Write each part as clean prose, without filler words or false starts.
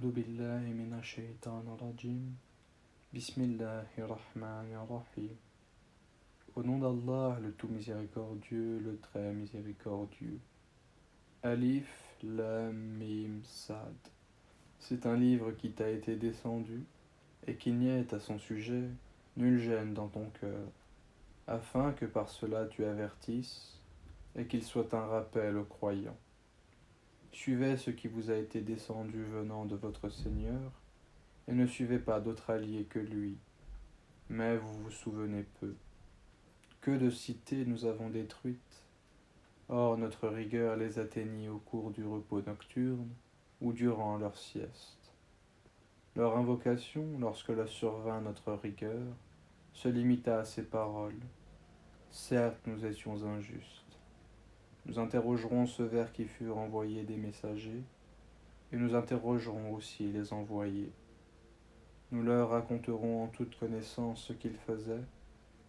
أعوذ بالله من الشيطان الرجيم. Bismillahirrahmanirrahim. Au nom d'Allah, le tout miséricordieux, le très miséricordieux. Alif, Lam, Mim, Sad. C'est un livre qui t'a été descendu, et qu'il n'y ait à son sujet nulle gêne dans ton cœur, afin que par cela tu avertisses, et qu'il soit un rappel aux croyants. Suivez ce qui vous a été descendu venant de votre Seigneur, et ne suivez pas d'autre allié que lui. Mais vous vous souvenez peu. Que de cités nous avons détruites. Or notre rigueur les atteignit au cours du repos nocturne ou durant leur sieste. Leur invocation, lorsque leur survint notre rigueur, se limita à ces paroles. Certes, nous étions injustes. Nous interrogerons ceux vers qui furent envoyés des messagers, et nous interrogerons aussi les envoyés. Nous leur raconterons en toute connaissance ce qu'ils faisaient,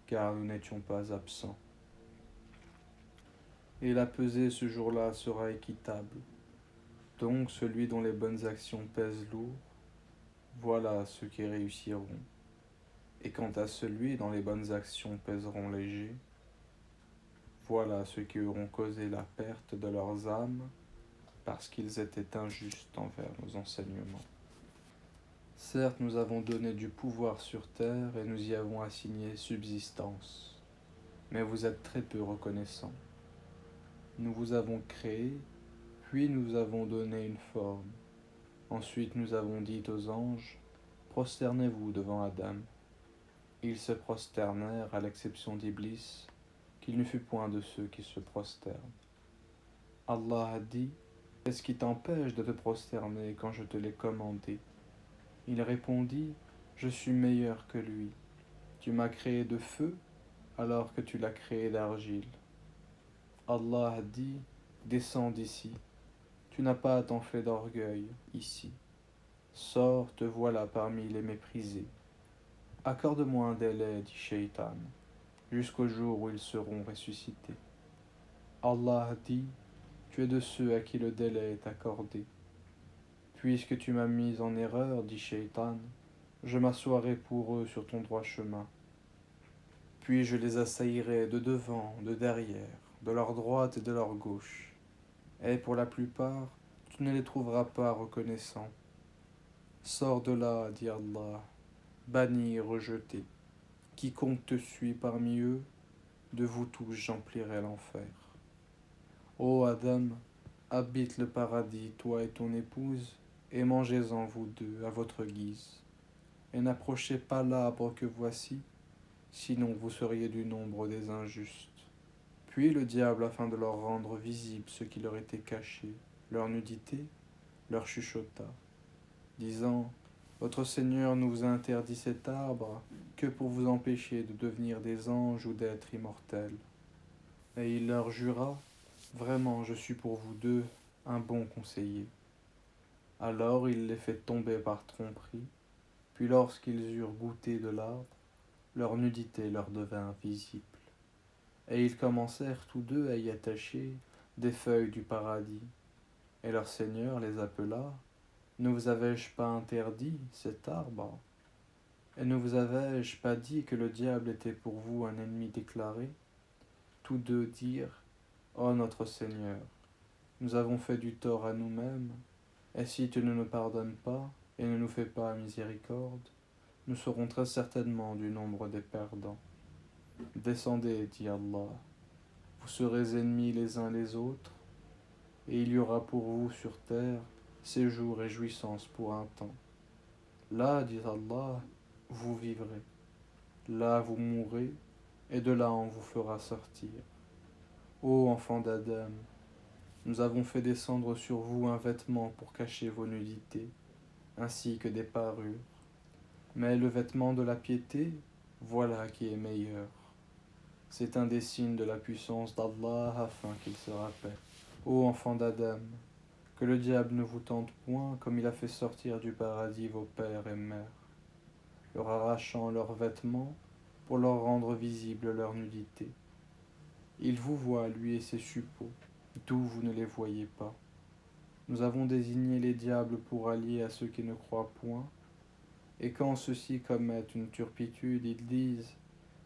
car nous n'étions pas absents. Et la pesée ce jour-là sera équitable. Donc celui dont les bonnes actions pèsent lourd, voilà ceux qui réussiront. Et quant à celui dont les bonnes actions pèseront léger, voilà ceux qui auront causé la perte de leurs âmes, parce qu'ils étaient injustes envers nos enseignements. Certes, nous avons donné du pouvoir sur terre et nous y avons assigné subsistance, mais vous êtes très peu reconnaissants. Nous vous avons créé, puis nous avons donné une forme. Ensuite nous avons dit aux anges, prosternez-vous devant Adam. Ils se prosternèrent à l'exception d'Iblis, qu'il ne fut point de ceux qui se prosternent. Allah a dit, qu'est-ce qui t'empêche de te prosterner quand je te l'ai commandé? Il répondit, je suis meilleur que lui. Tu m'as créé de feu alors que tu l'as créé d'argile. Allah a dit, descends d'ici. Tu n'as pas à t'enfler d'orgueil ici. Sors, te voilà parmi les méprisés. Accorde-moi un délai, dit Shaitan, jusqu'au jour où ils seront ressuscités. Allah a dit, tu es de ceux à qui le délai est accordé. Puisque tu m'as mis en erreur, dit Shaitan, je m'assoirai pour eux sur ton droit chemin. Puis je les assaillirai de devant, de derrière, de leur droite et de leur gauche. Et pour la plupart, tu ne les trouveras pas reconnaissants. Sors de là, dit Allah, banni et rejeté. Quiconque te suit parmi eux, de vous tous j'emplirai l'enfer. Ô Adam, habite le paradis, toi et ton épouse, et mangez-en vous deux à votre guise. Et n'approchez pas l'arbre que voici, sinon vous seriez du nombre des injustes. Puis le diable, afin de leur rendre visible ce qui leur était caché, leur nudité, leur chuchota, disant, votre Seigneur nous a interdit cet arbre que pour vous empêcher de devenir des anges ou d'être immortels. Et il leur jura, vraiment je suis pour vous deux un bon conseiller. Alors il les fait tomber par tromperie, puis lorsqu'ils eurent goûté de l'arbre, leur nudité leur devint visible. Et ils commencèrent tous deux à y attacher des feuilles du paradis. Et leur Seigneur les appela, ne vous avais-je pas interdit cet arbre? Et ne vous avais-je pas dit que le diable était pour vous un ennemi déclaré? Tous deux dirent, ô notre Seigneur, nous avons fait du tort à nous-mêmes, et si tu ne nous pardonnes pas et ne nous fais pas miséricorde, nous serons très certainement du nombre des perdants. Descendez, dit Allah, vous serez ennemis les uns les autres, et il y aura pour vous sur terre séjour et jouissance pour un temps. Là, dit Allah, vous vivrez. Là, vous mourrez, et de là on vous fera sortir. Ô enfants d'Adam, nous avons fait descendre sur vous un vêtement pour cacher vos nudités, ainsi que des parures. Mais le vêtement de la piété, voilà qui est meilleur. C'est un des signes de la puissance d'Allah afin qu'il se rappelle. Ô enfants d'Adam, que le diable ne vous tente point comme il a fait sortir du paradis vos pères et mères, leur arrachant leurs vêtements pour leur rendre visible leur nudité. Il vous voit, lui et ses suppôts, d'où vous ne les voyez pas. Nous avons désigné les diables pour alliés à ceux qui ne croient point, et quand ceux-ci commettent une turpitude, ils disent: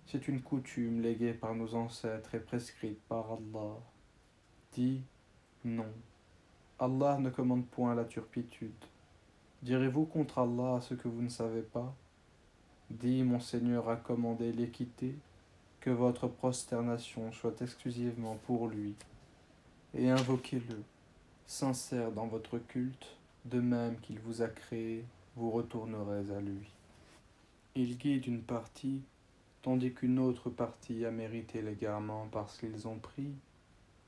c'est une coutume léguée par nos ancêtres et prescrite par Allah. Dis: non, Allah ne commande point la turpitude. Direz-vous contre Allah ce que vous ne savez pas? Dis: mon Seigneur a commandé l'équité, que votre prosternation soit exclusivement pour lui, et invoquez-le, sincère dans votre culte, de même qu'il vous a créé, vous retournerez à lui. Il guide une partie, tandis qu'une autre partie a mérité l'égarement parce qu'ils ont pris,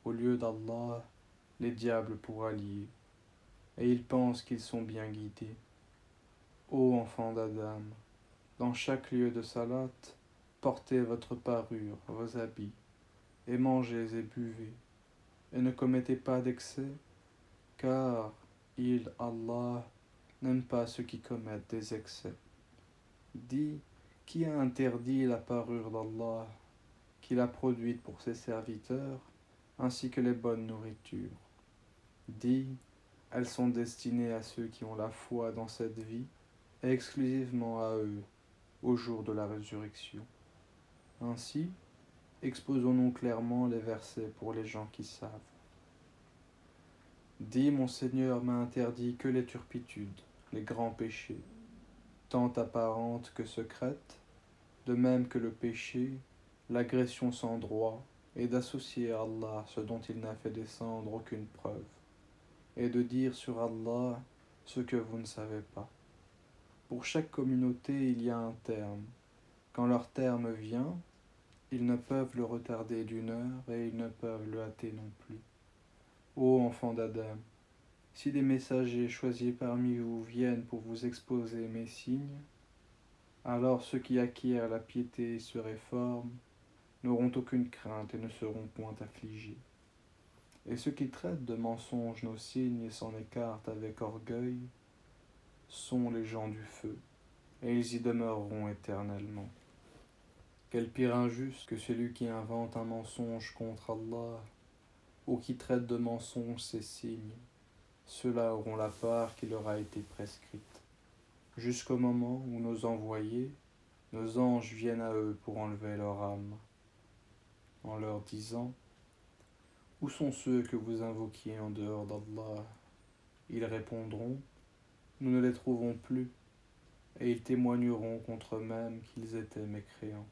au lieu d'Allah, les diables pour alliés, et ils pensent qu'ils sont bien guidés. Ô enfants d'Adam, dans chaque lieu de salat, portez votre parure, vos habits, et mangez et buvez, et ne commettez pas d'excès, car il, Allah, n'aime pas ceux qui commettent des excès. Dis: qui a interdit la parure d'Allah, qu'il a produite pour ses serviteurs, ainsi que les bonnes nourritures? Dis: elles sont destinées à ceux qui ont la foi dans cette vie, et exclusivement à eux, au jour de la résurrection. Ainsi, exposons-nous clairement les versets pour les gens qui savent. Dis: mon Seigneur m'a interdit que les turpitudes, les grands péchés, tant apparentes que secrètes, de même que le péché, l'agression sans droit, et d'associer à Allah ce dont il n'a fait descendre aucune preuve, et de dire sur Allah ce que vous ne savez pas. Pour chaque communauté, il y a un terme. Quand leur terme vient, ils ne peuvent le retarder d'une heure et ils ne peuvent le hâter non plus. Ô enfants d'Adam, si des messagers choisis parmi vous viennent pour vous exposer mes signes, alors ceux qui acquièrent la piété et se réforment n'auront aucune crainte et ne seront point affligés. Et ceux qui traitent de mensonges nos signes et s'en écartent avec orgueil sont les gens du feu, et ils y demeureront éternellement. Quel pire injuste que celui qui invente un mensonge contre Allah, ou qui traite de mensonge ses signes. Ceux-là auront la part qui leur a été prescrite, jusqu'au moment où nos envoyés, nos anges viennent à eux pour enlever leur âme, en leur disant: où sont ceux que vous invoquiez en dehors d'Allah? Ils répondront: nous ne les trouvons plus, et ils témoigneront contre eux-mêmes qu'ils étaient mécréants.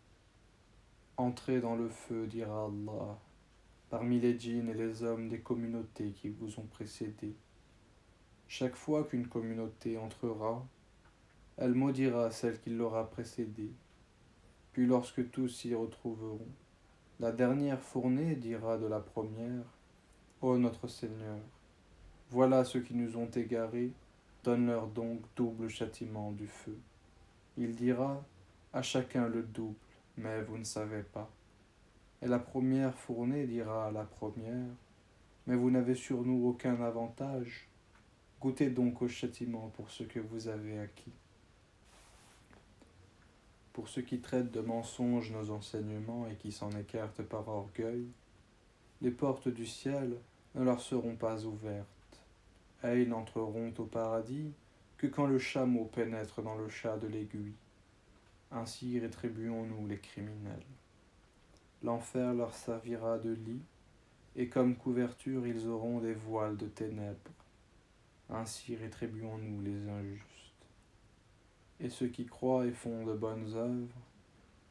Entrez dans le feu, dira Allah, parmi les djinns et les hommes des communautés qui vous ont précédés. Chaque fois qu'une communauté entrera, elle maudira celle qui l'aura précédée. Puis lorsque tous s'y retrouveront, la dernière fournée dira de la première: ô notre Seigneur, voilà ceux qui nous ont égarés, donne-leur donc double châtiment du feu. Il dira: à chacun le double, mais vous ne savez pas. Et la première fournée dira à la première: mais vous n'avez sur nous aucun avantage. Goûtez donc au châtiment pour ce que vous avez acquis. Pour ceux qui traitent de mensonges nos enseignements et qui s'en écartent par orgueil, les portes du ciel ne leur seront pas ouvertes, et ils n'entreront au paradis que quand le chameau pénètre dans le chat de l'aiguille. Ainsi rétribuons-nous les criminels. L'enfer leur servira de lit, et comme couverture ils auront des voiles de ténèbres. Ainsi rétribuons-nous les injustes. Et ceux qui croient et font de bonnes œuvres,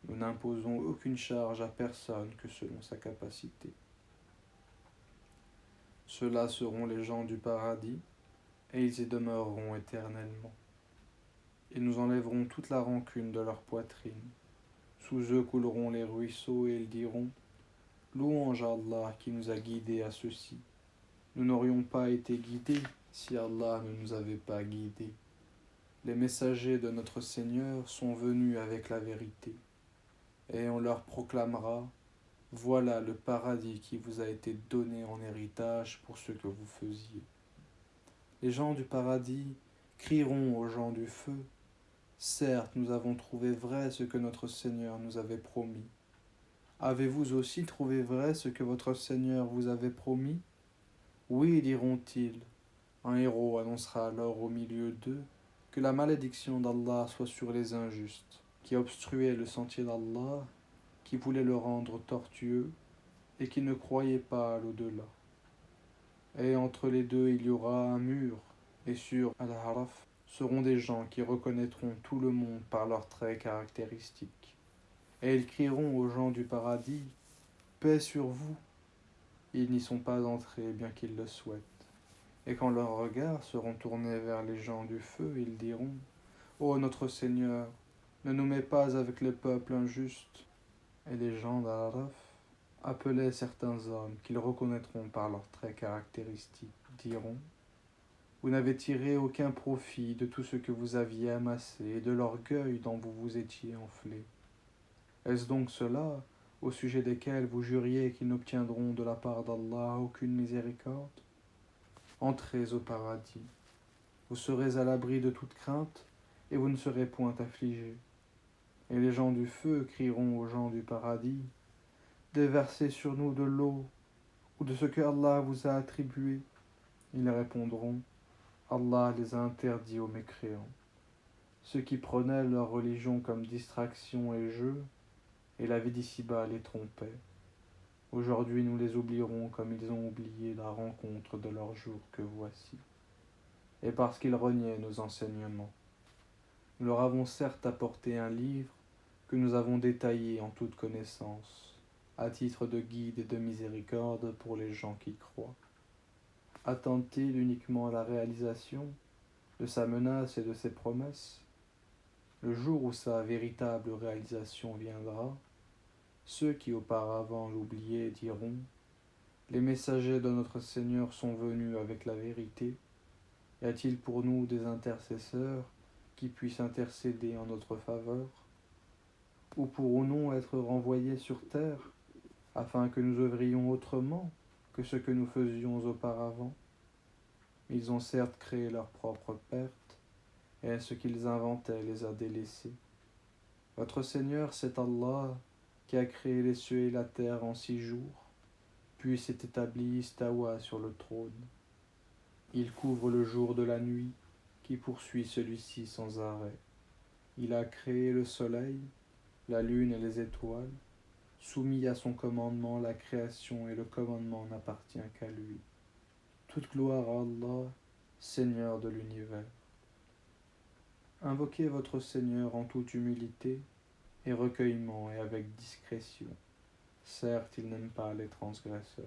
nous n'imposons aucune charge à personne que selon sa capacité. Ceux-là seront les gens du paradis, et ils y demeureront éternellement. Et nous enlèverons toute la rancune de leur poitrine. Sous eux couleront les ruisseaux, et ils diront: louange à Allah qui nous a guidés à ceci. Nous n'aurions pas été guidés si Allah ne nous avait pas guidés. Les messagers de notre Seigneur sont venus avec la vérité, et on leur proclamera: voilà le paradis qui vous a été donné en héritage pour ce que vous faisiez. Les gens du paradis crieront aux gens du feu: certes, nous avons trouvé vrai ce que notre Seigneur nous avait promis. Avez-vous aussi trouvé vrai ce que votre Seigneur vous avait promis? Oui, diront-ils, Un héros annoncera alors au milieu d'eux que la malédiction d'Allah soit sur les injustes, qui obstruaient le sentier d'Allah, qui voulaient le rendre tortueux et qui ne croyaient pas à l'au-delà. Et entre les deux il y aura un mur, et sur Al-Haraf seront des gens qui reconnaîtront tout le monde par leurs traits caractéristiques. Et ils crieront aux gens du paradis, paix sur vous. Ils n'y sont pas entrés bien qu'ils le souhaitent. Et quand leurs regards seront tournés vers les gens du feu, ils diront, ô notre Seigneur, ne nous mets pas avec les peuples injustes. Et les gens d'Araf appelaient certains hommes qu'ils reconnaîtront par leurs traits caractéristiques, diront, vous n'avez tiré aucun profit de tout ce que vous aviez amassé et de l'orgueil dont vous vous étiez enflé. Est-ce donc cela, au sujet desquels vous juriez qu'ils n'obtiendront de la part d'Allah aucune miséricorde? Entrez au paradis. Vous serez à l'abri de toute crainte et vous ne serez point affligés. Et les gens du feu crieront aux gens du paradis, déversez sur nous de l'eau ou de ce que Allah vous a attribué. Ils répondront, Allah les a interdits aux mécréants. Ceux qui prenaient leur religion comme distraction et jeu, et la vie d'ici-bas les trompait. Aujourd'hui nous les oublierons comme ils ont oublié la rencontre de leur jour que voici. Et parce qu'ils reniaient nos enseignements. Nous leur avons certes apporté un livre que nous avons détaillé en toute connaissance, à titre de guide et de miséricorde pour les gens qui croient. Attend-il uniquement à la réalisation de sa menace et de ses promesses? Le jour où sa véritable réalisation viendra, ceux qui auparavant l'oubliaient diront, les messagers de notre Seigneur sont venus avec la vérité. Y a-t-il pour nous des intercesseurs qui puissent intercéder en notre faveur? Ou pourrons-nous être renvoyés sur terre, afin que nous œuvrions autrement que ce que nous faisions auparavant? Ils ont certes créé leur propre perte, et ce qu'ils inventaient les a délaissés. Votre Seigneur, c'est Allah, qui a créé les cieux et la terre en 6 jours, puis s'est établi istawa sur le trône. Il couvre le jour de la nuit, qui poursuit celui-ci sans arrêt. Il a créé le soleil, la lune et les étoiles. Soumis à son commandement, la création et le commandement n'appartient qu'à lui. Toute gloire à Allah, Seigneur de l'univers. Invoquez votre Seigneur en toute humilité et recueillement et avec discrétion. Certes, il n'aime pas les transgresseurs.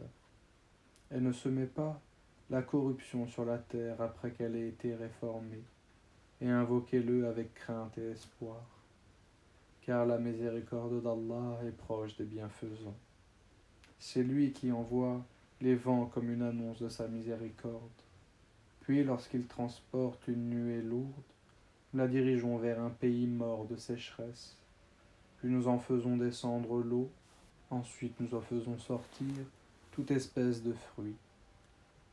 Elle ne se met pas la corruption sur la terre après qu'elle ait été réformée, et invoquez-le avec crainte et espoir, car la miséricorde d'Allah est proche des bienfaisants. C'est lui qui envoie les vents comme une annonce de sa miséricorde. Puis, lorsqu'il transporte une nuée lourde, nous la dirigeons vers un pays mort de sécheresse. Puis nous en faisons descendre l'eau. Ensuite nous en faisons sortir toute espèce de fruits.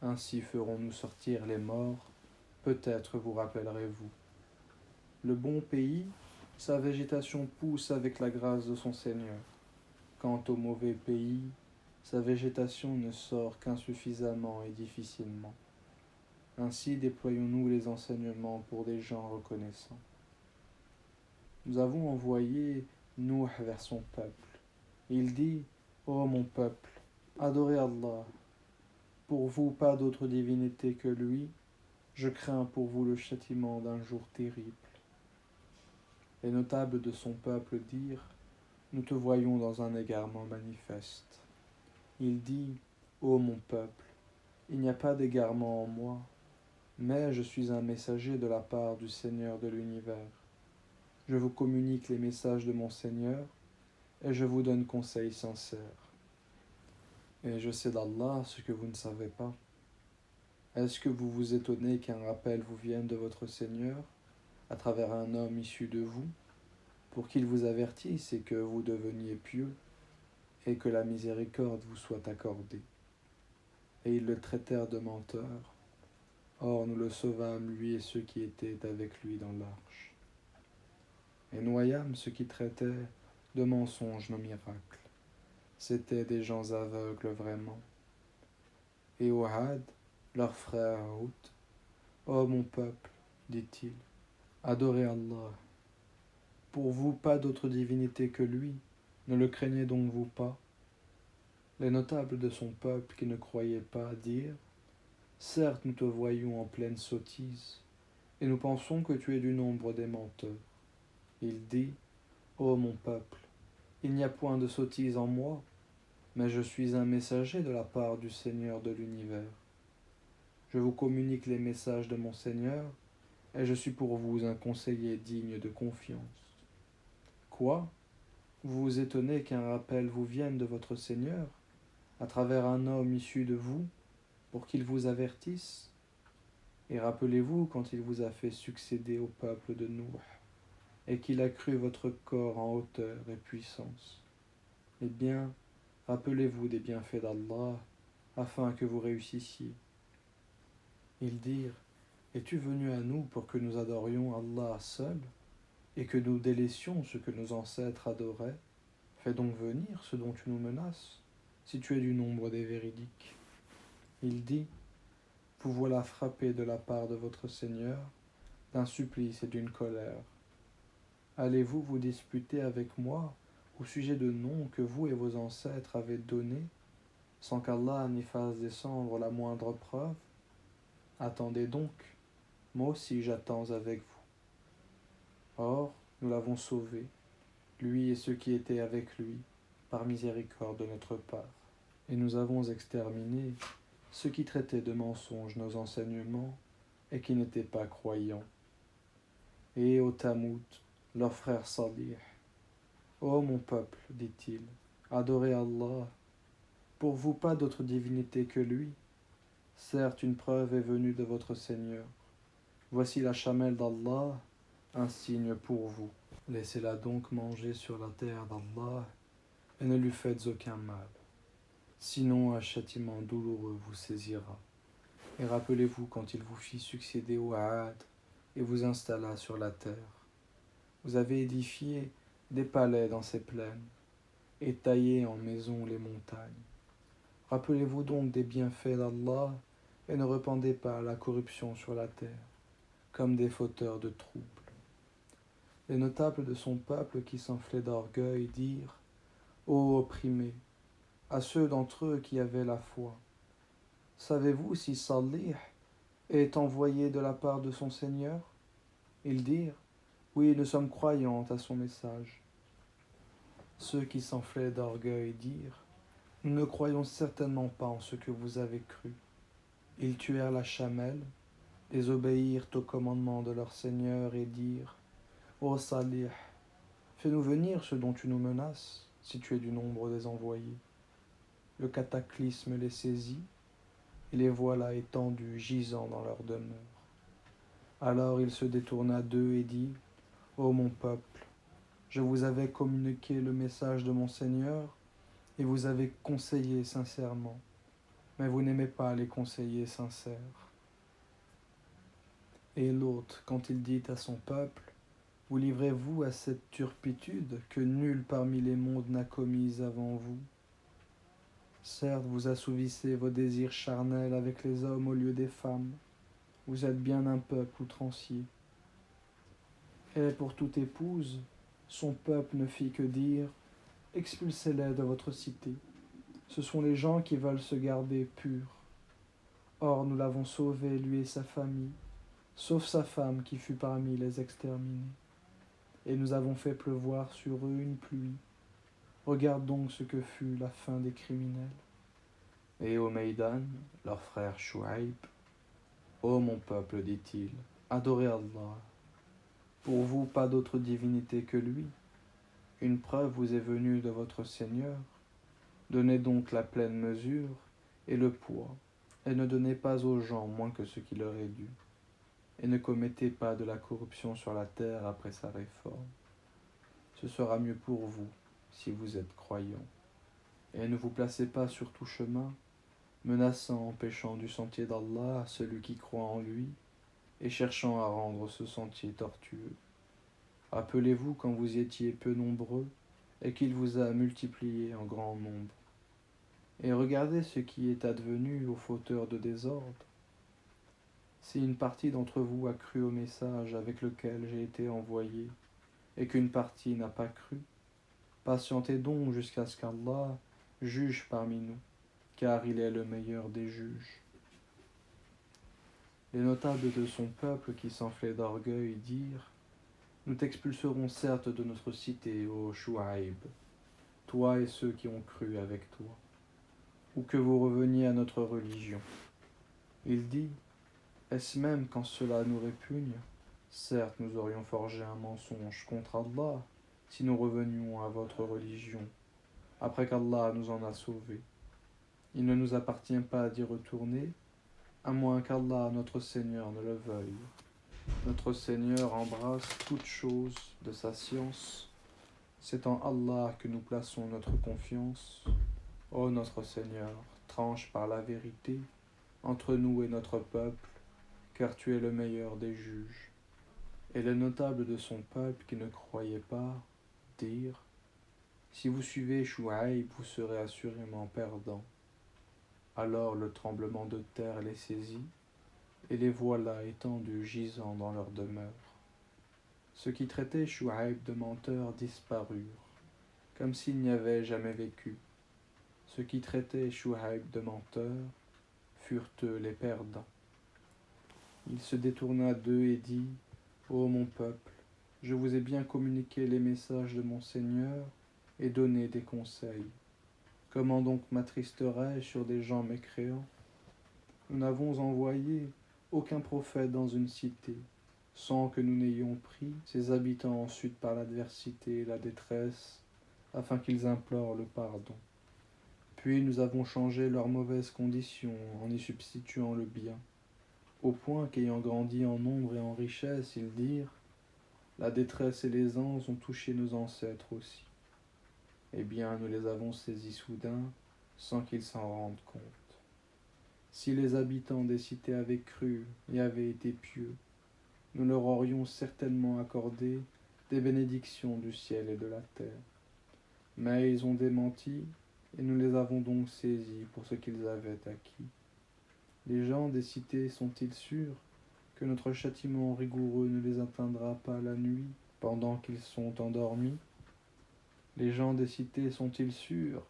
Ainsi ferons-nous sortir les morts. Peut-être vous rappellerez-vous. Le bon pays, sa végétation pousse avec la grâce de son Seigneur. Quant au mauvais pays, sa végétation ne sort qu'insuffisamment et difficilement. Ainsi déployons-nous les enseignements pour des gens reconnaissants. Nous avons envoyé Nuh vers son peuple. Il dit, ô mon peuple, adorez Allah. Pour vous, pas d'autre divinité que lui. Je crains pour vous le châtiment d'un jour terrible. Les notables de son peuple dirent, nous te voyons dans un égarement manifeste. Il dit, ô mon peuple, il n'y a pas d'égarement en moi, mais je suis un messager de la part du Seigneur de l'univers. Je vous communique les messages de mon Seigneur, et je vous donne conseil sincère. Et je sais d'Allah ce que vous ne savez pas. Est-ce que vous vous étonnez qu'un rappel vous vienne de votre Seigneur, à travers un homme issu de vous, pour qu'il vous avertisse et que vous deveniez pieux, et que la miséricorde vous soit accordée? Et ils le traitèrent de menteur. Or nous le sauvâmes, lui et ceux qui étaient avec lui dans l'arche. Et noyâmes ceux qui traitaient de mensonges nos miracles. C'étaient des gens aveugles vraiment. Et au Had, leur frère Hout, Ô mon peuple, dit-il, adorez Allah. Pour vous, pas d'autre divinité que lui. Ne le craignez donc vous pas. Les notables de son peuple qui ne croyaient pas dirent: certes, nous te voyons en pleine sottise, et nous pensons que tu es du nombre des menteurs. Il dit: ô mon peuple, il n'y a point de sottise en moi, mais je suis un messager de la part du Seigneur de l'univers. Je vous communique les messages de mon Seigneur, et je suis pour vous un conseiller digne de confiance. Quoi? Vous vous étonnez qu'un rappel vous vienne de votre Seigneur, à travers un homme issu de vous, pour qu'il vous avertisse? Et rappelez-vous quand il vous a fait succéder au peuple de Nouh, et qu'il a cru votre corps en hauteur et puissance. Eh bien, rappelez-vous des bienfaits d'Allah, afin que vous réussissiez. Ils dirent: es-tu venu à nous pour que nous adorions Allah seul, et que nous délaissions ce que nos ancêtres adoraient? Fais donc venir ce dont tu nous menaces, si tu es du nombre des véridiques. Il dit: vous voilà frappés de la part de votre Seigneur d'un supplice et d'une colère. Allez-vous vous disputer avec moi au sujet de noms que vous et vos ancêtres avez donnés, sans qu'Allah n'y fasse descendre la moindre preuve? Attendez donc, moi aussi j'attends avec vous. Or, nous l'avons sauvé, lui et ceux qui étaient avec lui, par miséricorde de notre part. Et nous avons exterminé ceux qui traitaient de mensonges nos enseignements et qui n'étaient pas croyants. Et au Tamoud, leur frère Salih: ô mon peuple, dit-il, adorez Allah. Pour vous, pas d'autre divinité que lui. Certes, une preuve est venue de votre Seigneur. Voici la chamelle d'Allah, un signe pour vous. Laissez-la donc manger sur la terre d'Allah et ne lui faites aucun mal. Sinon, un châtiment douloureux vous saisira. Et rappelez-vous quand il vous fit succéder au Aad et vous installa sur la terre. Vous avez édifié des palais dans ces plaines et taillé en maisons les montagnes. Rappelez-vous donc des bienfaits d'Allah et ne répandez pas la corruption sur la terre, comme des fauteurs de troubles. Les notables de son peuple qui s'enflaient d'orgueil dirent: ô opprimés, à ceux d'entre eux qui avaient la foi, savez-vous si Salih est envoyé de la part de son Seigneur? Ils dirent: oui, nous sommes croyants à son message. Ceux qui s'enflaient d'orgueil dirent: nous ne croyons certainement pas en ce que vous avez cru. Ils tuèrent la chamelle, désobéirent au commandement de leur Seigneur et dirent: ô Salih, fais-nous venir ce dont tu nous menaces, si tu es du nombre des envoyés. Le cataclysme les saisit, et les voilà étendus, gisant dans leur demeure. Alors il se détourna d'eux et dit: ô mon peuple, je vous avais communiqué le message de mon Seigneur, et vous avez conseillé sincèrement, mais vous n'aimez pas les conseillers sincères. Et l'autre, quand il dit à son peuple: vous livrez-vous à cette turpitude que nul parmi les mondes n'a commise avant vous? Certes, vous assouvissez vos désirs charnels avec les hommes au lieu des femmes. Vous êtes bien un peuple outrancier. Et pour toute épouse, son peuple ne fit que dire: expulsez-les de votre cité. Ce sont les gens qui veulent se garder purs. Or, nous l'avons sauvé, lui et sa famille, sauf sa femme qui fut parmi les exterminés. Et nous avons fait pleuvoir sur eux une pluie. Regarde donc ce que fut la fin des criminels. Et au Maïdan, leur frère Chouaïb: ô mon peuple, dit-il, adorez Allah. Pour vous, pas d'autre divinité que lui. Une preuve vous est venue de votre Seigneur. Donnez donc la pleine mesure et le poids, et ne donnez pas aux gens moins que ce qui leur est dû. Et ne commettez pas de la corruption sur la terre après sa réforme. Ce sera mieux pour vous, si vous êtes croyants. Et ne vous placez pas sur tout chemin, menaçant, empêchant du sentier d'Allah celui qui croit en lui, et cherchant à rendre ce sentier tortueux. Rappelez-vous quand vous étiez peu nombreux, et qu'il vous a multipliés en grand nombre. Et regardez ce qui est advenu aux fauteurs de désordre. Si une partie d'entre vous a cru au message avec lequel j'ai été envoyé, et qu'une partie n'a pas cru, patientez donc jusqu'à ce qu'Allah juge parmi nous, car il est le meilleur des juges. Les notables de son peuple qui s'enflaient d'orgueil dirent: Nous t'expulserons certes de notre cité, ô Chouaïb, toi et ceux qui ont cru avec toi, ou que vous reveniez à notre religion. Il dit: Est-ce même quand cela nous répugne? Certes, nous aurions forgé un mensonge contre Allah si nous revenions à votre religion, après qu'Allah nous en a sauvés. Il ne nous appartient pas d'y retourner, à moins qu'Allah, notre Seigneur, ne le veuille. Notre Seigneur embrasse toutes choses de sa science. C'est en Allah que nous plaçons notre confiance. Ô notre Seigneur, tranche par la vérité entre nous et notre peuple, car tu es le meilleur des juges. Et les notables de son peuple qui ne croyaient pas dirent: Si vous suivez Chouaïb, vous serez assurément perdants. Alors le tremblement de terre les saisit, et les voilà étendus gisant dans leur demeure. Ceux qui traitaient Chouaïb de menteur disparurent, comme s'il n'y avait jamais vécu. Ceux qui traitaient Chouaïb de menteur furent eux les perdants. Il se détourna d'eux et dit: Ô mon peuple, je vous ai bien communiqué les messages de mon Seigneur et donné des conseils. Comment donc m'attristerais-je sur des gens mécréants? Nous n'avons envoyé aucun prophète dans une cité, sans que nous n'ayons pris ses habitants ensuite par l'adversité et la détresse, afin qu'ils implorent le pardon. Puis nous avons changé leurs mauvaises conditions en y substituant le bien, au point qu'ayant grandi en nombre et en richesse, ils dirent: La détresse et l'aisance ont touché nos ancêtres aussi. Eh bien, nous les avons saisis soudain, sans qu'ils s'en rendent compte. Si les habitants des cités avaient cru et avaient été pieux, nous leur aurions certainement accordé des bénédictions du ciel et de la terre. Mais ils ont démenti, et nous les avons donc saisis pour ce qu'ils avaient acquis. Les gens des cités sont-ils sûrs que notre châtiment rigoureux ne les atteindra pas la nuit, pendant qu'ils sont endormis? Les gens des cités sont-ils sûrs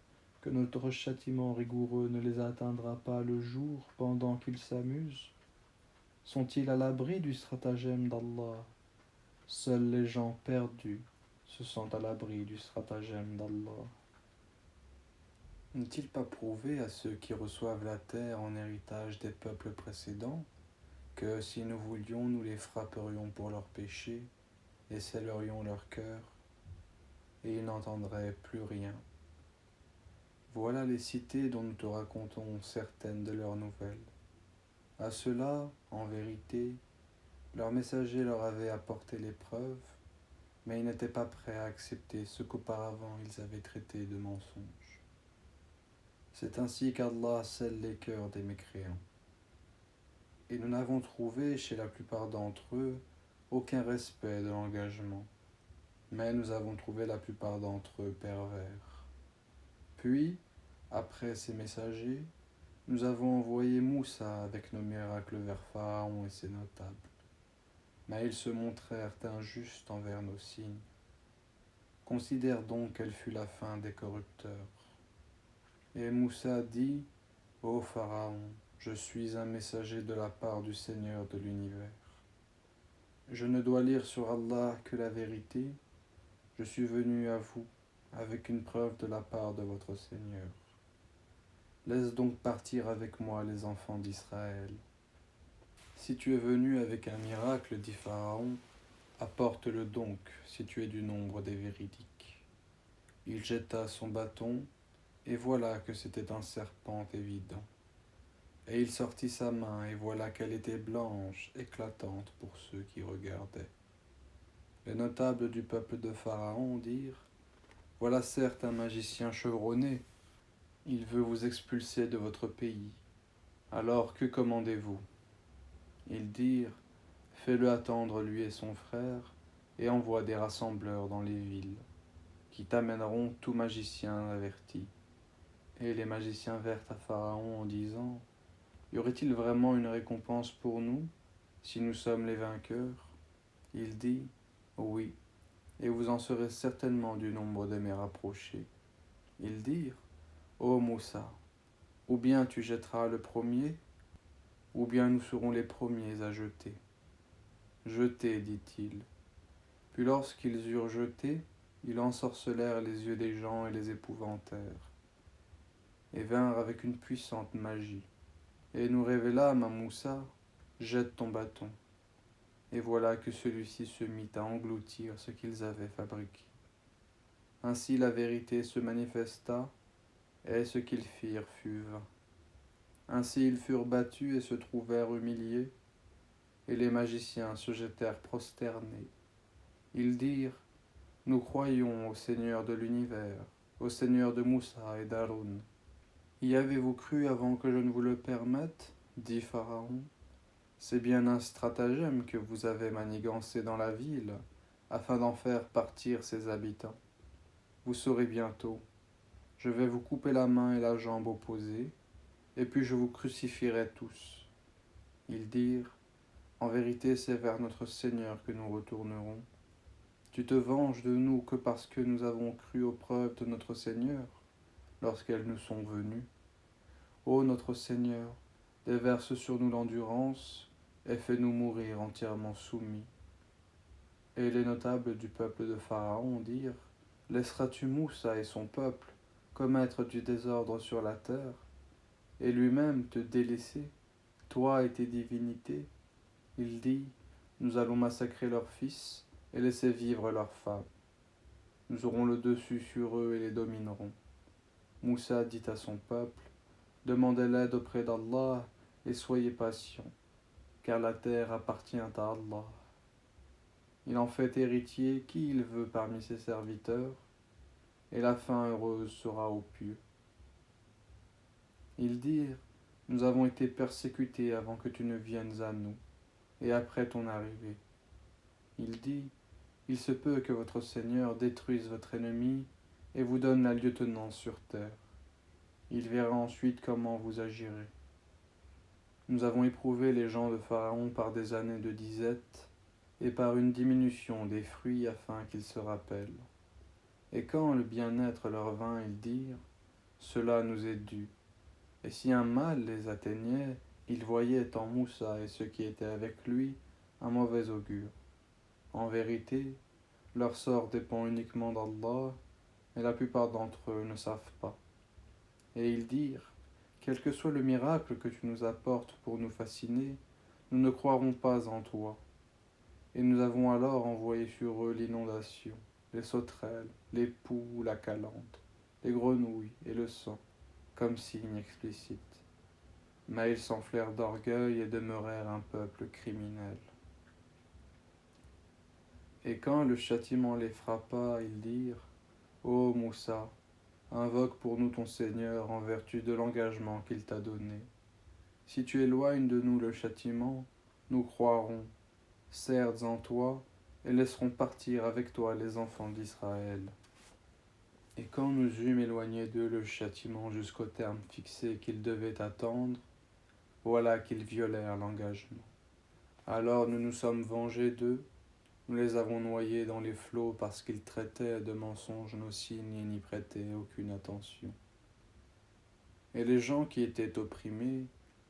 que notre châtiment rigoureux ne les atteindra pas le jour, pendant qu'ils s'amusent? Sont-ils à l'abri du stratagème d'Allah? Seuls les gens perdus se sentent à l'abri du stratagème d'Allah. N'est-il pas prouvé à ceux qui reçoivent la terre en héritage des peuples précédents que si nous voulions, nous les frapperions pour leurs péchés et scellerions leur cœur, et ils n'entendraient plus rien? Voilà les cités dont nous te racontons certaines de leurs nouvelles. À ceux-là, en vérité, leur messager leur avait apporté les preuves, mais ils n'étaient pas prêts à accepter ce qu'auparavant ils avaient traité de mensonge. C'est ainsi qu'Allah scelle les cœurs des mécréants. Et nous n'avons trouvé chez la plupart d'entre eux aucun respect de l'engagement, mais nous avons trouvé la plupart d'entre eux pervers. Puis, après ces messagers, nous avons envoyé Moussa avec nos miracles vers Pharaon et ses notables. Mais ils se montrèrent injustes envers nos signes. Considère donc quelle fut la fin des corrupteurs. Et Moussa dit: Ô Pharaon, je suis un messager de la part du Seigneur de l'univers. Je ne dois lire sur Allah que la vérité. Je suis venu à vous avec une preuve de la part de votre Seigneur. Laisse donc partir avec moi les enfants d'Israël. Si tu es venu avec un miracle, dit Pharaon, apporte-le donc, si tu es du nombre des véridiques. Il jeta son bâton, et voilà que c'était un serpent évident. Et il sortit sa main, et voilà qu'elle était blanche, éclatante pour ceux qui regardaient. Les notables du peuple de Pharaon dirent: Voilà certes un magicien chevronné, il veut vous expulser de votre pays. Alors que commandez-vous? Ils dirent: Fais-le attendre lui et son frère, et envoie des rassembleurs dans les villes, qui t'amèneront tout magicien averti. Et les magiciens vinrent à Pharaon en disant: Y aurait-il vraiment une récompense pour nous, si nous sommes les vainqueurs? Il dit, oui, et vous en serez certainement du nombre de mes rapprochés. Ils dirent, ô Moussa, ou bien tu jetteras le premier, ou bien nous serons les premiers à jeter. Jetez, dit-il. Puis lorsqu'ils eurent jeté, ils ensorcelèrent les yeux des gens et les épouvantèrent, et vinrent avec une puissante magie. Et nous révélâmes à Moussa, jette ton bâton. Et voilà que celui-ci se mit à engloutir ce qu'ils avaient fabriqué. Ainsi la vérité se manifesta, et ce qu'ils firent fut vain. Ainsi ils furent battus et se trouvèrent humiliés, et les magiciens se jetèrent prosternés. Ils dirent, nous croyons au Seigneur de l'univers, au Seigneur de Moussa et d'Haroun. Y avez-vous cru avant que je ne vous le permette? Dit Pharaon. C'est bien un stratagème que vous avez manigancé dans la ville, afin d'en faire partir ses habitants. Vous saurez bientôt. Je vais vous couper la main et la jambe opposées, et puis je vous crucifierai tous. Ils dirent, en vérité c'est vers notre Seigneur que nous retournerons. Tu te venges de nous que parce que nous avons cru aux preuves de notre Seigneur, lorsqu'elles nous sont venues. Ô notre Seigneur, déverse sur nous l'endurance, et fais-nous mourir entièrement soumis. Et les notables du peuple de Pharaon dirent, laisseras-tu Moussa et son peuple commettre du désordre sur la terre, et lui-même te délaisser, toi et tes divinités? Il dit, nous allons massacrer leurs fils et laisser vivre leurs femmes. Nous aurons le dessus sur eux et les dominerons. Moussa dit à son peuple, demandez l'aide auprès d'Allah et soyez patients, car la terre appartient à Allah. Il en fait héritier qui il veut parmi ses serviteurs, et la fin heureuse sera aux pieux. Ils dirent, nous avons été persécutés avant que tu ne viennes à nous, et après ton arrivée. Il dit, il se peut que votre Seigneur détruise votre ennemi et vous donne la lieutenance sur terre. Il verra ensuite comment vous agirez. Nous avons éprouvé les gens de Pharaon par des années de disette et par une diminution des fruits afin qu'ils se rappellent. Et quand le bien-être leur vint, ils dirent, cela nous est dû. Et si un mal les atteignait, ils voyaient en Moussa et ceux qui étaient avec lui un mauvais augure. En vérité, leur sort dépend uniquement d'Allah, et la plupart d'entre eux ne savent pas. Et ils dirent, quel que soit le miracle que tu nous apportes pour nous fasciner, nous ne croirons pas en toi. Et nous avons alors envoyé sur eux l'inondation, les sauterelles, les poux, la calandre, les grenouilles et le sang, comme signe explicite. Mais ils s'enflèrent d'orgueil et demeurèrent un peuple criminel. Et quand le châtiment les frappa, ils dirent, ô Moussa, invoque pour nous ton Seigneur en vertu de l'engagement qu'il t'a donné. Si tu éloignes de nous le châtiment, nous croirons, certes en toi, et laisserons partir avec toi les enfants d'Israël. Et quand nous eûmes éloigné d'eux le châtiment jusqu'au terme fixé qu'ils devaient attendre, voilà qu'ils violèrent l'engagement. Alors nous nous sommes vengés d'eux, nous les avons noyés dans les flots parce qu'ils traitaient de mensonges nos signes et n'y prêtaient aucune attention. Et les gens qui étaient opprimés,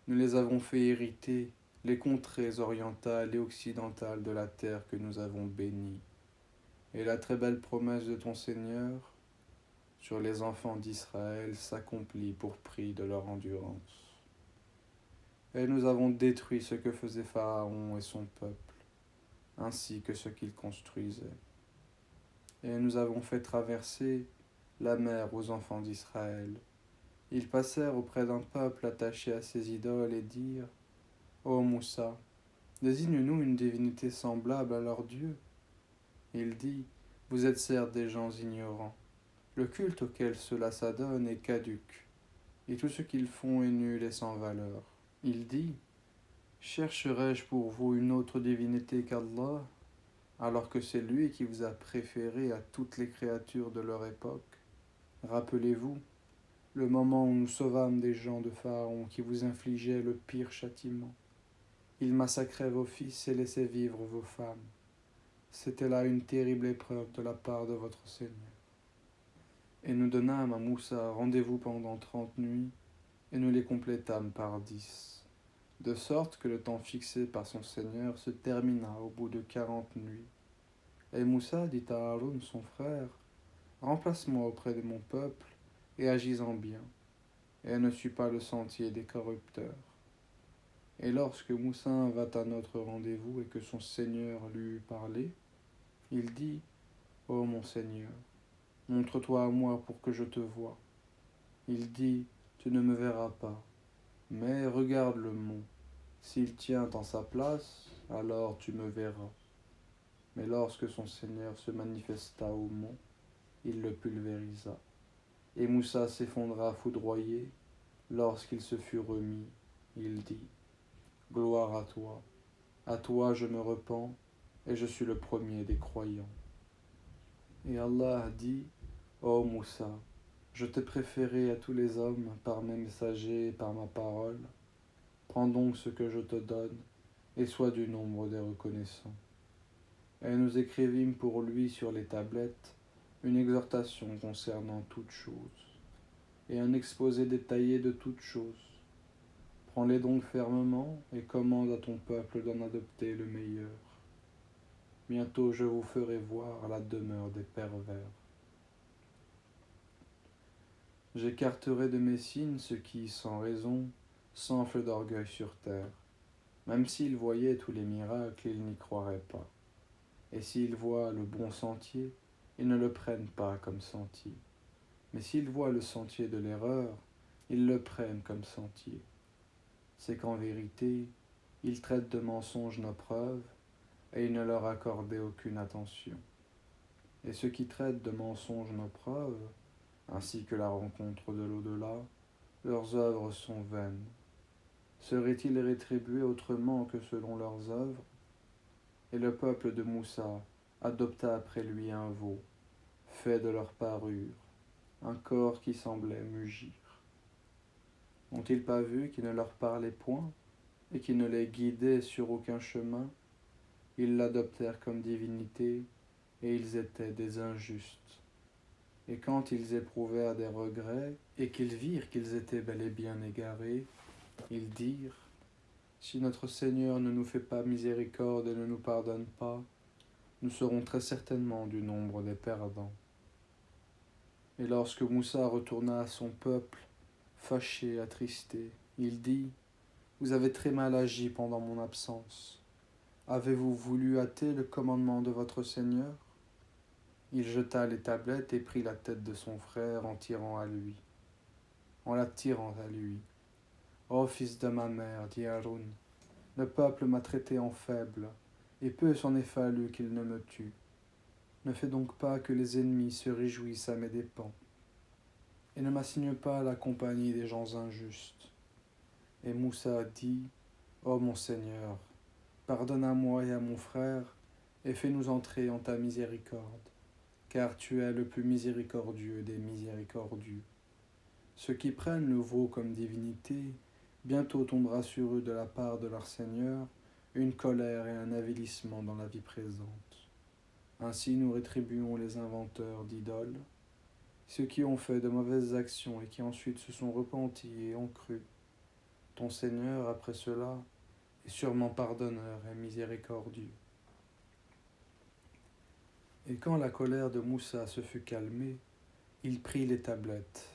nous les avons fait hériter les contrées orientales et occidentales de la terre que nous avons bénie. Et la très belle promesse de ton Seigneur sur les enfants d'Israël s'accomplit pour prix de leur endurance. Et nous avons détruit ce que faisait Pharaon et son peuple, ainsi que ce qu'il construisait. Et nous avons fait traverser la mer aux enfants d'Israël. Ils passèrent auprès d'un peuple attaché à ses idoles et dirent, ô Moussa, désigne-nous une divinité semblable à leur Dieu. Il dit, vous êtes certes des gens ignorants. Le culte auquel cela s'adonne est caduc, et tout ce qu'ils font est nul et sans valeur. Il dit, chercherai-je pour vous une autre divinité qu'Allah, alors que c'est lui qui vous a préféré à toutes les créatures de leur époque? Rappelez-vous, le moment où nous sauvâmes des gens de Pharaon qui vous infligeaient le pire châtiment. Il massacrait vos fils et laissait vivre vos femmes. C'était là une terrible épreuve de la part de votre Seigneur. Et nous donnâmes à Moussa rendez-vous pendant 30 nuits, et nous les complétâmes par 10, de sorte que le temps fixé par son Seigneur se termina au bout de 40 nuits. Et Moussa dit à Haroun, son frère, remplace-moi auprès de mon peuple, et agis en bien, et ne suis pas le sentier des corrupteurs. Et lorsque Moussa vint à notre rendez-vous et que son Seigneur lui eut parlé, il dit, ô mon Seigneur, montre-toi à moi pour que je te voie. Il dit, tu ne me verras pas, mais regarde le mont. S'il tient en sa place, alors tu me verras. Mais lorsque son Seigneur se manifesta au mont, il le pulvérisa. Et Moussa s'effondra foudroyé. Lorsqu'il se fut remis, il dit, gloire à toi je me repens, et je suis le premier des croyants. Et Allah dit, ô Moussa, je t'ai préféré à tous les hommes par mes messagers et par ma parole. Prends donc ce que je te donne, et sois du nombre des reconnaissants. Et nous écrivîmes pour lui sur les tablettes une exhortation concernant toutes choses, et un exposé détaillé de toutes choses. Prends-les donc fermement, et commande à ton peuple d'en adopter le meilleur. Bientôt je vous ferai voir la demeure des pervers. J'écarterai de mes signes ceux qui, sans raison, s'enflent d'orgueil sur terre. Même s'ils voyaient tous les miracles, ils n'y croiraient pas. Et s'ils voient le bon sentier, ils ne le prennent pas comme sentier. Mais s'ils voient le sentier de l'erreur, ils le prennent comme sentier. C'est qu'en vérité, ils traitent de mensonges nos preuves, et ils ne leur accordaient aucune attention. Et ceux qui traitent de mensonges nos preuves, ainsi que la rencontre de l'au-delà, leurs œuvres sont vaines. Seraient-ils rétribués autrement que selon leurs œuvres? Et le peuple de Moussa adopta après lui un veau, fait de leur parure, un corps qui semblait mugir. N'ont-ils pas vu qu'il ne leur parlait point, et qu'il ne les guidait sur aucun chemin? Ils l'adoptèrent comme divinité, et ils étaient des injustes. Et quand ils éprouvèrent des regrets, et qu'ils virent qu'ils étaient bel et bien égarés, ils dirent, si notre Seigneur ne nous fait pas miséricorde et ne nous pardonne pas, nous serons très certainement du nombre des perdants. Et lorsque Moussa retourna à son peuple, fâché, attristé, il dit, vous avez très mal agi pendant mon absence. Avez-vous voulu hâter le commandement de votre Seigneur? Il jeta les tablettes et prit la tête de son frère en la tirant à lui. Ô fils de ma mère, dit Haroun, le peuple m'a traité en faible, et peu s'en est fallu qu'il ne me tue. Ne fais donc pas que les ennemis se réjouissent à mes dépens, et ne m'assigne pas la compagnie des gens injustes. Et Moussa dit, ô mon Seigneur, pardonne à moi et à mon frère, et fais-nous entrer en ta miséricorde, car tu es le plus miséricordieux des miséricordieux. Ceux qui prennent le veau comme divinité, bientôt tombera sur eux de la part de leur Seigneur une colère et un avilissement dans la vie présente. Ainsi nous rétribuons les inventeurs d'idoles, ceux qui ont fait de mauvaises actions et qui ensuite se sont repentis et ont cru. Ton Seigneur, après cela, est sûrement pardonneur et miséricordieux. Et quand la colère de Moussa se fut calmée, il prit les tablettes.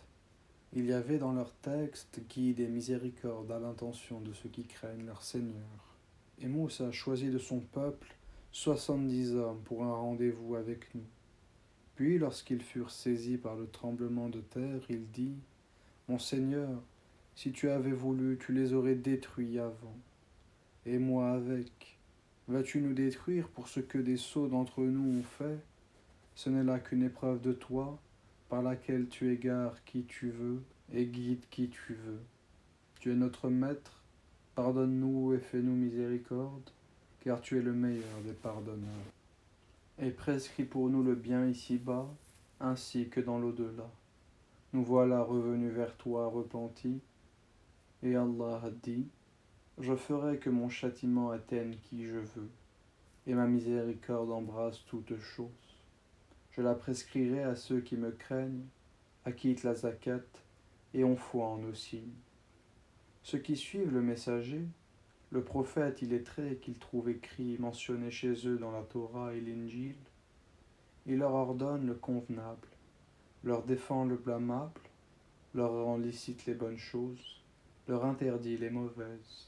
Il y avait dans leur texte guide et miséricorde à l'intention de ceux qui craignent leur Seigneur. Et Moussa choisit de son peuple 70 hommes pour un rendez-vous avec nous. Puis, lorsqu'ils furent saisis par le tremblement de terre, il dit, mon Seigneur, si tu avais voulu, tu les aurais détruits avant. Et moi avec. Vas-tu nous détruire pour ce que des sots d'entre nous ont fait? Ce n'est là qu'une épreuve de toi, par laquelle tu égares qui tu veux et guides qui tu veux. Tu es notre maître, pardonne-nous et fais-nous miséricorde, car tu es le meilleur des pardonneurs. Et prescris pour nous le bien ici-bas, ainsi que dans l'au-delà. Nous voilà revenus vers toi repentis. Et Allah dit, Je ferai que mon châtiment atteigne qui je veux, et ma miséricorde embrasse toutes choses. Je la prescrirai à ceux qui me craignent, acquittent la zakat et ont foi en nos signes. Ceux qui suivent le messager, le prophète illettré qu'ils trouvent écrit mentionné chez eux dans la Torah et l'Injil, il leur ordonne le convenable, leur défend le blâmable, leur rend licite les bonnes choses, leur interdit les mauvaises,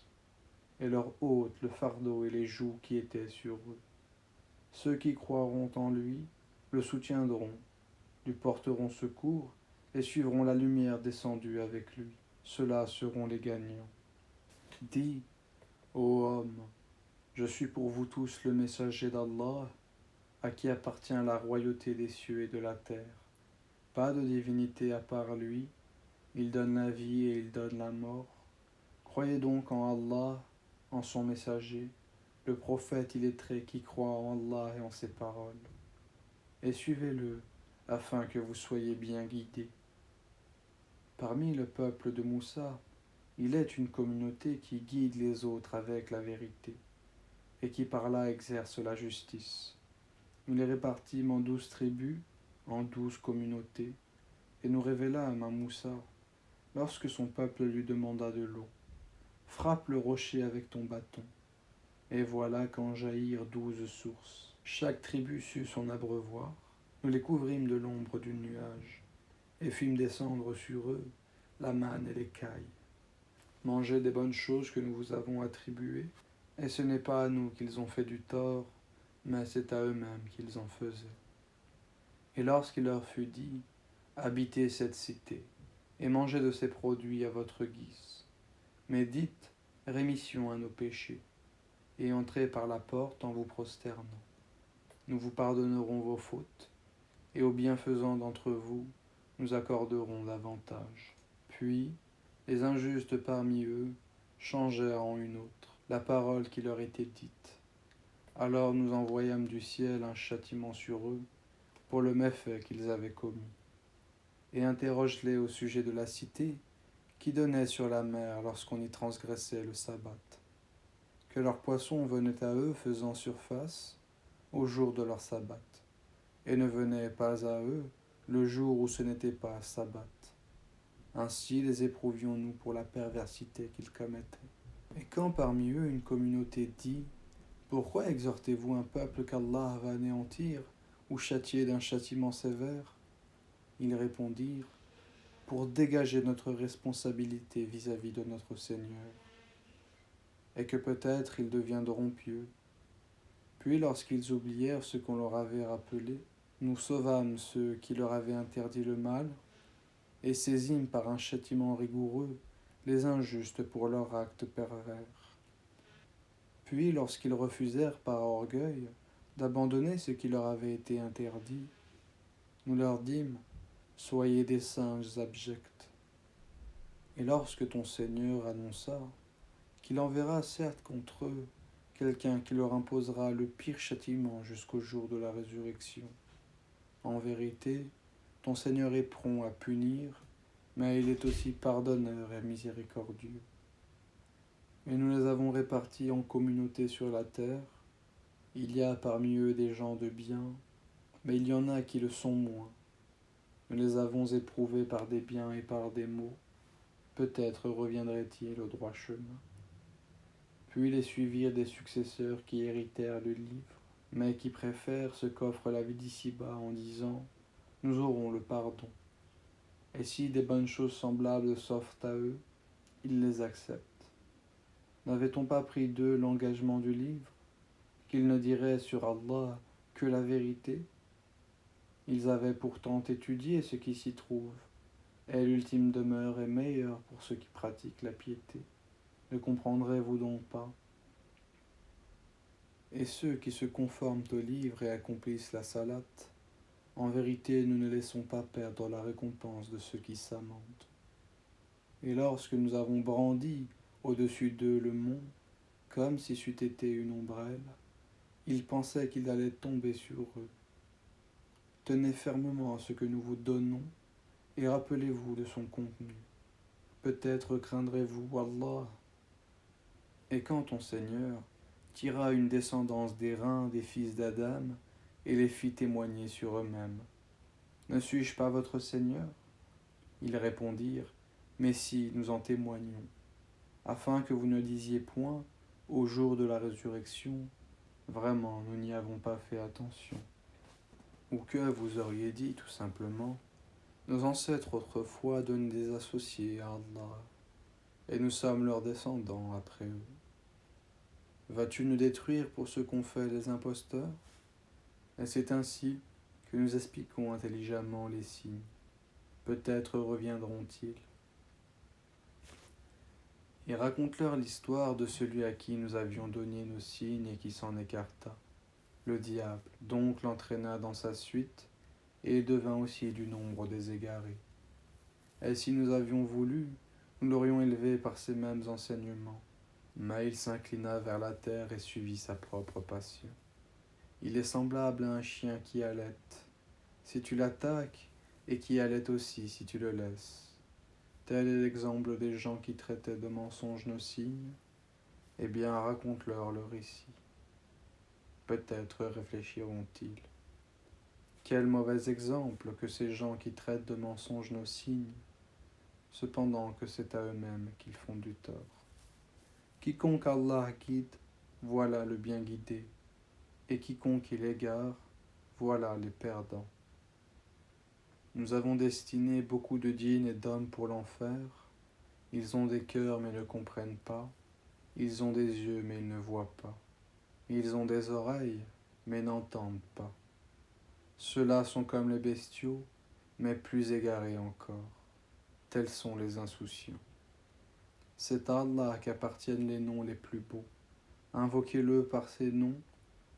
et leur ôte le fardeau et les jougs qui étaient sur eux. Ceux qui croiront en lui le soutiendront, lui porteront secours et suivront la lumière descendue avec lui. Ceux-là seront les gagnants. Dis, ô homme, je suis pour vous tous le messager d'Allah, à qui appartient la royauté des cieux et de la terre. Pas de divinité à part lui, il donne la vie et il donne la mort. Croyez donc en Allah, en son messager, le prophète illettré qui croit en Allah et en ses paroles. Et suivez-le, afin que vous soyez bien guidés. Parmi le peuple de Moussa, il est une communauté qui guide les autres avec la vérité, et qui par là exerce la justice. Nous les répartîmes en 12 tribus, en 12 communautés, et nous révélâmes à Moussa, lorsque son peuple lui demanda de l'eau. Frappe le rocher avec ton bâton. Et voilà qu'en jaillirent 12 sources. Chaque tribu sut son abreuvoir. Nous les couvrîmes de l'ombre du nuage, et fîmes descendre sur eux la manne et l'écaille. Mangez des bonnes choses que nous vous avons attribuées, et ce n'est pas à nous qu'ils ont fait du tort, mais c'est à eux-mêmes qu'ils en faisaient. Et lorsqu'il leur fut dit, habitez cette cité, et mangez de ses produits à votre guise, mais dites rémission à nos péchés, et entrez par la porte en vous prosternant. Nous vous pardonnerons vos fautes, et aux bienfaisants d'entre vous, nous accorderons davantage. Puis, les injustes parmi eux changèrent en une autre la parole qui leur était dite. Alors nous envoyâmes du ciel un châtiment sur eux pour le méfait qu'ils avaient commis. Et interroge-les au sujet de la cité qui donnait sur la mer lorsqu'on y transgressait le sabbat. Que leurs poissons venaient à eux faisant surface au jour de leur sabbat, et ne venaient pas à eux le jour où ce n'était pas sabbat. Ainsi les éprouvions-nous pour la perversité qu'ils commettaient. Et quand parmi eux une communauté dit « Pourquoi exhortez-vous un peuple qu'Allah va anéantir ou châtier d'un châtiment sévère ?» Ils répondirent « Pour dégager notre responsabilité vis-à-vis de notre Seigneur, et que peut-être ils deviendront pieux. » Puis lorsqu'ils oublièrent ce qu'on leur avait rappelé, nous sauvâmes ceux qui leur avaient interdit le mal, et saisîmes par un châtiment rigoureux les injustes pour leurs actes pervers. Puis, lorsqu'ils refusèrent par orgueil d'abandonner ce qui leur avait été interdit, nous leur dîmes « Soyez des singes abjects. » Et lorsque ton Seigneur annonça qu'il enverra certes contre eux quelqu'un qui leur imposera le pire châtiment jusqu'au jour de la résurrection, en vérité, ton Seigneur est prompt à punir, mais il est aussi pardonneur et miséricordieux. Et nous les avons répartis en communautés sur la terre. Il y a parmi eux des gens de bien, mais il y en a qui le sont moins. Nous les avons éprouvés par des biens et par des maux. Peut-être reviendraient-ils au droit chemin. Puis les suivirent des successeurs qui héritèrent le livre, mais qui préfèrent ce qu'offre la vie d'ici-bas en disant « Nous aurons le pardon ». Et si des bonnes choses semblables s'offrent à eux, ils les acceptent. N'avait-on pas pris d'eux l'engagement du livre, qu'ils ne diraient sur Allah que la vérité? Ils avaient pourtant étudié ce qui s'y trouve, et l'ultime demeure est meilleure pour ceux qui pratiquent la piété. Ne comprendrez-vous donc pas? Et ceux qui se conforment au livre et accomplissent la salate, en vérité nous ne laissons pas perdre la récompense de ceux qui s'amendent. Et lorsque nous avons brandi au-dessus d'eux le mont, comme si c'eût été une ombrelle, ils pensaient qu'il allait tomber sur eux. Tenez fermement à ce que nous vous donnons, et rappelez-vous de son contenu. Peut-être craindrez-vous Allah. Et quand ton Seigneur tira une descendance des reins des fils d'Adam et les fit témoigner sur eux-mêmes, ne suis-je pas votre Seigneur? Ils répondirent, mais si, nous en témoignons, afin que vous ne disiez point, au jour de la résurrection, vraiment, nous n'y avons pas fait attention. Ou que vous auriez dit tout simplement, nos ancêtres autrefois donnent des associés à Allah, et nous sommes leurs descendants après eux. Vas-tu nous détruire pour ce qu'ont fait les imposteurs? Et c'est ainsi que nous expliquons intelligemment les signes. Peut-être reviendront-ils. Et raconte-leur l'histoire de celui à qui nous avions donné nos signes et qui s'en écarta. Le diable donc l'entraîna dans sa suite, et il devint aussi du nombre des égarés. Et si nous avions voulu, nous l'aurions élevé par ces mêmes enseignements. Mais il s'inclina vers la terre et suivit sa propre passion. Il est semblable à un chien qui allaite, si tu l'attaques, et qui allaite aussi si tu le laisses. Tel est l'exemple des gens qui traitaient de mensonges nos signes. Eh bien, raconte-leur le récit. Peut-être réfléchiront-ils. Quel mauvais exemple que ces gens qui traitent de mensonges nos signes, cependant que c'est à eux-mêmes qu'ils font du tort. Quiconque Allah guide, voilà le bien guidé, et quiconque il égare, voilà les perdants. Nous avons destiné beaucoup de djinns et d'hommes pour l'enfer. Ils ont des cœurs mais ne comprennent pas. Ils ont des yeux mais ils ne voient pas. Ils ont des oreilles mais n'entendent pas. Ceux-là sont comme les bestiaux, mais plus égarés encore. Tels sont les insouciants. C'est à Allah qu'appartiennent les noms les plus beaux. Invoquez-le par ces noms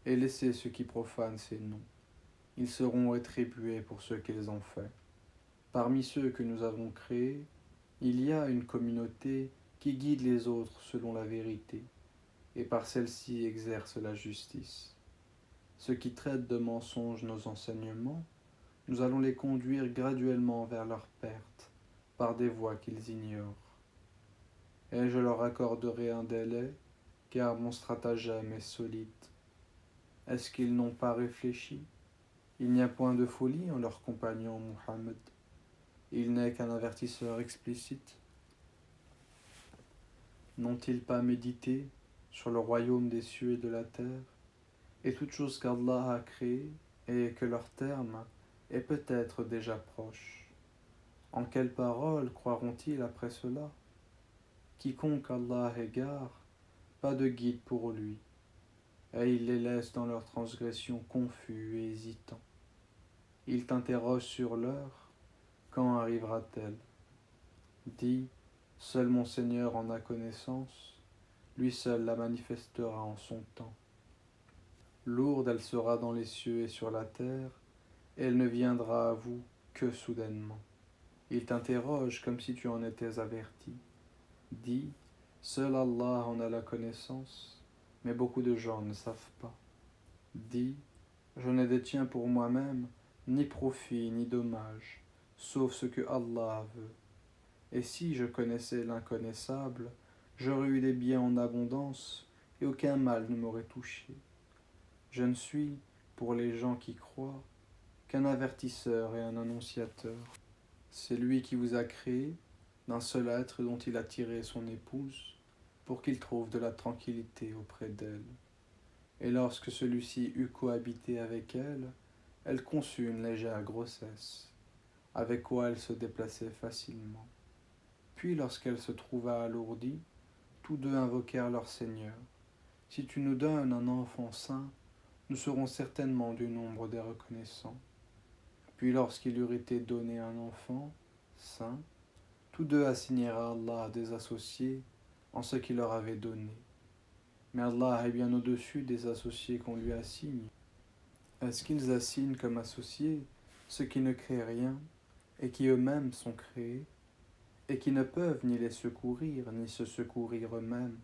et laissez ceux qui profanent ces noms. Ils seront rétribués pour ce qu'ils ont fait. Parmi ceux que nous avons créés, il y a une communauté qui guide les autres selon la vérité, et par celle-ci exerce la justice. Ceux qui traitent de mensonges nos enseignements, nous allons les conduire graduellement vers leur perte, par des voies qu'ils ignorent. Et je leur accorderai un délai, car mon stratagème est solide. Est-ce qu'ils n'ont pas réfléchi? Il n'y a point de folie en leur compagnon Muhammad. Il n'est qu'un avertisseur explicite. N'ont-ils pas médité sur le royaume des cieux et de la terre, et toute chose qu'Allah a créée, et que leur terme est peut-être déjà proche? En quelles paroles croiront-ils après cela? Quiconque Allah égare, pas de guide pour lui, et il les laisse dans leur transgression confus et hésitants. Il t'interroge sur l'heure, quand arrivera-t-elle? Dis, seul mon Seigneur en a connaissance, lui seul la manifestera en son temps. Lourde elle sera dans les cieux et sur la terre, et elle ne viendra à vous que soudainement. Il t'interroge comme si tu en étais averti. Dis, seul Allah en a la connaissance, mais beaucoup de gens ne savent pas. Dis, je ne détiens pour moi-même ni profit ni dommage, sauf ce que Allah veut. Et si je connaissais l'inconnaissable, j'aurais eu des biens en abondance, et aucun mal ne m'aurait touché. Je ne suis, pour les gens qui croient, qu'un avertisseur et un annonciateur. C'est lui qui vous a créé, d'un seul être dont il a tiré son épouse, pour qu'il trouve de la tranquillité auprès d'elle. Et lorsque celui-ci eut cohabité avec elle, elle conçut une légère grossesse, avec quoi elle se déplaçait facilement. Puis lorsqu'elle se trouva alourdie, tous deux invoquèrent leur Seigneur. Si tu nous donnes un enfant saint, nous serons certainement du nombre des reconnaissants. Puis lorsqu'il eut été donné un enfant saint, tous deux assignèrent à Allah des associés en ce qu'il leur avait donné. Mais Allah est bien au-dessus des associés qu'on lui assigne. Est-ce qu'ils assignent comme associés ceux qui ne créent rien et qui eux-mêmes sont créés, et qui ne peuvent ni les secourir ni se secourir eux-mêmes?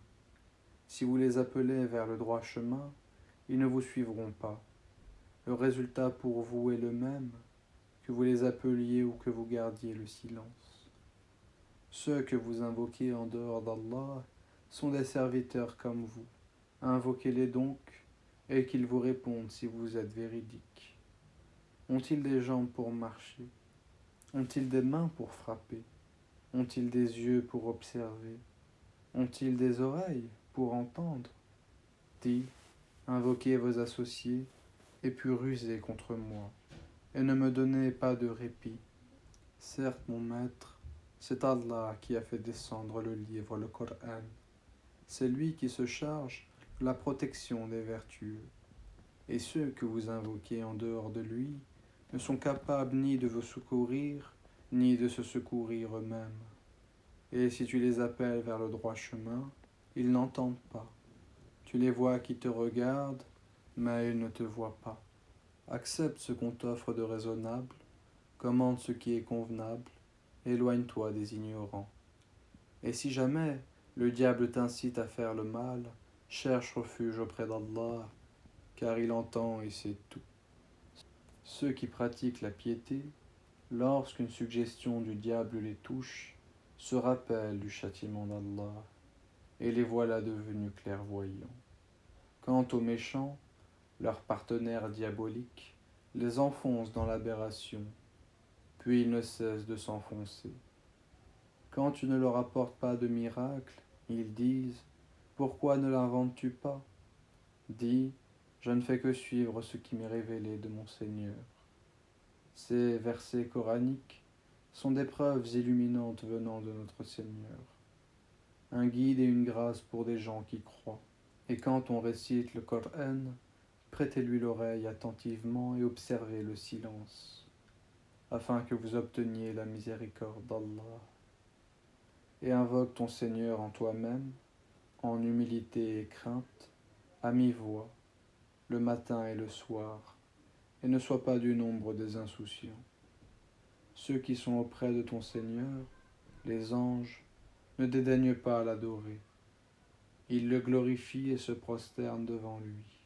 Si vous les appelez vers le droit chemin, ils ne vous suivront pas. Le résultat pour vous est le même, que vous les appeliez ou que vous gardiez le silence. Ceux que vous invoquez en dehors d'Allah sont des serviteurs comme vous. Invoquez-les donc, et qu'ils vous répondent si vous êtes véridiques. Ont-ils des jambes pour marcher? Ont-ils des mains pour frapper? Ont-ils des yeux pour observer? Ont-ils des oreilles pour entendre? Dis, invoquez vos associés, et puis rusez contre moi, et ne me donnez pas de répit. Certes, mon maître, c'est Allah qui a fait descendre le livre, le Coran. C'est lui qui se charge de la protection des vertueux. Et ceux que vous invoquez en dehors de lui ne sont capables ni de vous secourir, ni de se secourir eux-mêmes. Et si tu les appelles vers le droit chemin, ils n'entendent pas. Tu les vois qui te regardent, mais ils ne te voient pas. Accepte ce qu'on t'offre de raisonnable, commande ce qui est convenable, éloigne-toi des ignorants. Et si jamais le diable t'incite à faire le mal, cherche refuge auprès d'Allah, car il entend et sait tout. Ceux qui pratiquent la piété, lorsqu'une suggestion du diable les touche, se rappellent du châtiment d'Allah, et les voilà devenus clairvoyants. Quant aux méchants, leurs partenaires diaboliques les enfoncent dans l'aberration, puis ils ne cessent de s'enfoncer. Quand tu ne leur apportes pas de miracle, ils disent « Pourquoi ne l'inventes-tu pas ?» Dis « Je ne fais que suivre ce qui m'est révélé de mon Seigneur. » Ces versets coraniques sont des preuves illuminantes venant de notre Seigneur, un guide et une grâce pour des gens qui croient. Et quand on récite le Coran, prêtez-lui l'oreille attentivement et observez le silence, afin que vous obteniez la miséricorde d'Allah. Et invoque ton Seigneur en toi-même, en humilité et crainte, à mi-voix, le matin et le soir, et ne sois pas du nombre des insouciants. Ceux qui sont auprès de ton Seigneur, les anges, ne dédaignent pas à l'adorer. Ils le glorifient et se prosternent devant lui.